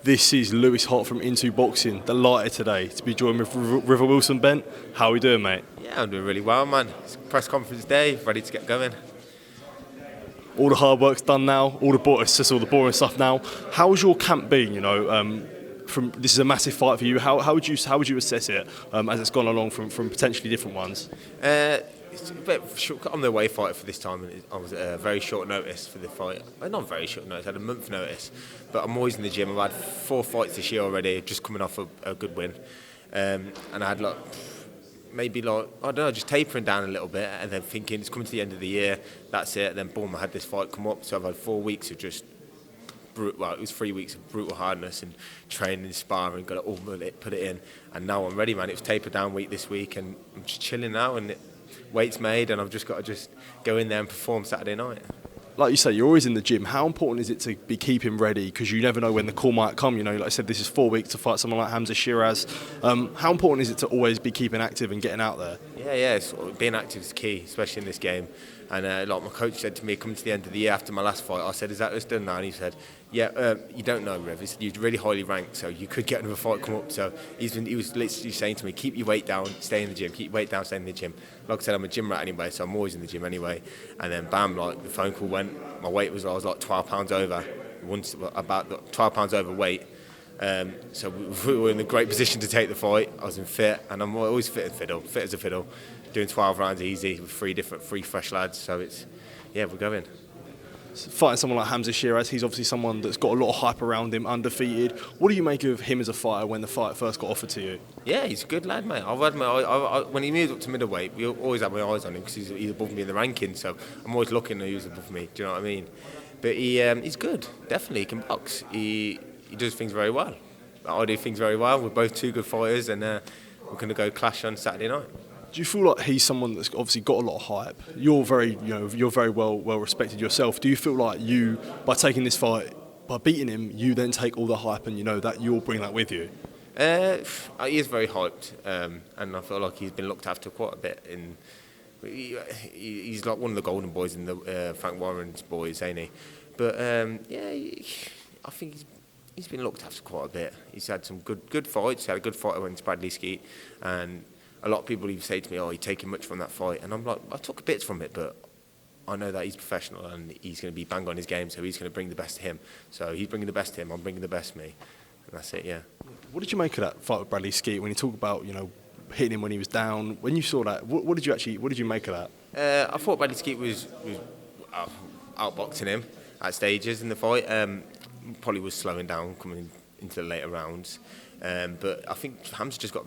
This is Lewis Hart from Into Boxing, delighted today to be joined with River Wilson Bent. How are we doing, mate? Yeah, I'm doing really well, man. It's press conference day, ready to get going. All the hard work's done now, it's just all the boring stuff now. How's your camp been, this is a massive fight for you. How would you assess it as it's gone along from potentially different ones? It's a bit short. I'm the away fighter for this time, and I was very short notice for the fight. Well, not very short notice. I had a month notice, but I'm always in the gym. I've had 4 fights this year already, just coming off a good win, and I had just tapering down a little bit, and then thinking it's coming to the end of the year. That's it. And then boom, I had this fight come up. So I've had 4 weeks of just. It was 3 weeks of brutal hardness and training, sparring, got it all put it in, and now I'm ready, man. It was tapered down week this week, and I'm just chilling now, and weight's made, and I've just got to go in there and perform Saturday night. Like you say, you're always in the gym. How important is it to be keeping ready? Because you never know when the call might come. Like I said, this is 4 weeks to fight someone like Hamza Sheeraz. How important is it to always be keeping active and getting out there? Yeah, being active is key, especially in this game. And like my coach said to me, coming to the end of the year after my last fight, I said, "Is that us done now?" And he said, "Yeah, you don't know, Rev. You're really highly ranked, so you could get another fight come up." So he was literally saying to me, "Keep your weight down, stay in the gym. Keep your weight down, stay in the gym." Like I said, I'm a gym rat anyway, so I'm always in the gym anyway. And then bam, like the phone call went. My weight I was like 12 pounds over, about 12 pounds overweight. So we were in a great position to take the fight. I was in fit, and I'm always fit as a fiddle. Doing 12 rounds easy with three fresh lads. So we're going. Fighting someone like Hamza Sheeraz, he's obviously someone that's got a lot of hype around him, undefeated. What do you make of him as a fighter when the fight first got offered to you? Yeah, he's a good lad, mate. When he moved up to middleweight, we always had my eyes on him because he's above me in the rankings. So I'm always looking at who's above me. Do you know what I mean? But he's good. Definitely, he can box. He does things very well. I do things very well. We're both 2 good fighters, and we're going to go clash on Saturday night. Do you feel like he's someone that's obviously got a lot of hype? You're very well respected yourself. Do you feel like you, by taking this fight, by beating him, you then take all the hype and that you'll bring that with you? He is very hyped, and I feel like he's been looked after quite a bit. He's like one of the golden boys in the Frank Warren's boys, ain't he? But I think he's been looked after quite a bit. He's had some good fights. He had a good fight against Bradley Skeet, and a lot of people even say to me, "Oh, you're taking much from that fight," and I'm like, I took bits from it, but I know that he's professional and he's going to be bang on his game, so he's going to bring the best to him. So he's bringing the best to him, I'm bringing the best to me, and that's it. Yeah. What did you make of that fight with Bradley Skeet when you talk about hitting him when he was down? When you saw that, what did you make of that? I thought Bradley Skeet was outboxing him at stages in the fight. Probably was slowing down coming into the later rounds. But I think Hamza just got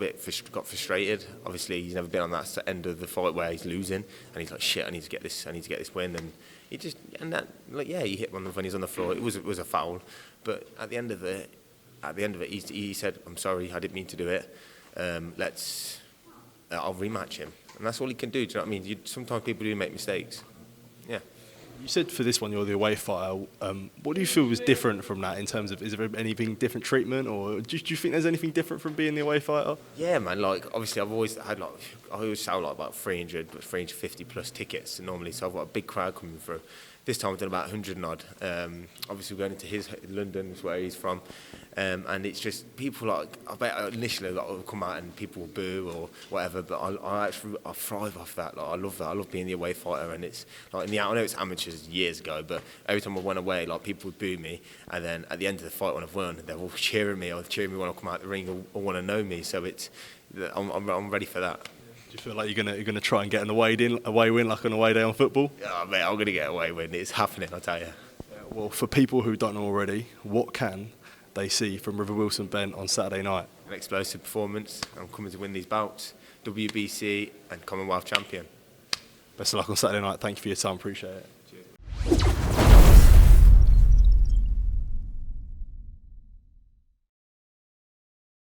frustrated. Obviously, he's never been on that end of the fight where he's losing, and he's like, "Shit, I need to get this win." And he hit one when he's on the floor. It was a foul, but at the end of it, he said, "I'm sorry, I didn't mean to do it. I'll rematch him," and that's all he can do. Do you know what I mean? Sometimes people do make mistakes. Yeah. You said for this one you're the away fighter. What do you feel was different from that in terms of, is there anything different treatment, or do you think there's anything different from being the away fighter? Yeah, man. Like obviously I've always had I always sell about 350 plus tickets normally, so I've got a big crowd coming through. This time I've done about 100 and odd. Obviously we're going into London, is where he's from, and it's just people like, I bet initially will come out and people will boo or whatever, but I thrive off that. Like I love that. I love being the away fighter, and it's like I know it's amateurs years ago, but every time I went away, like people would boo me, and then at the end of the fight when I've won, they're all cheering me or cheering me when I come out the ring or want to know me. So I'm ready for that. Do you feel like you're gonna try and get an away win like an away day on football? Yeah, mate, I'm gonna get an away win. It's happening, I tell you. Yeah, well, for people who don't know already, what can they see from River Wilson Bent on Saturday night? An explosive performance. I'm coming to win these bouts. WBC and Commonwealth champion. Best of luck on Saturday night. Thank you for your time. Appreciate it.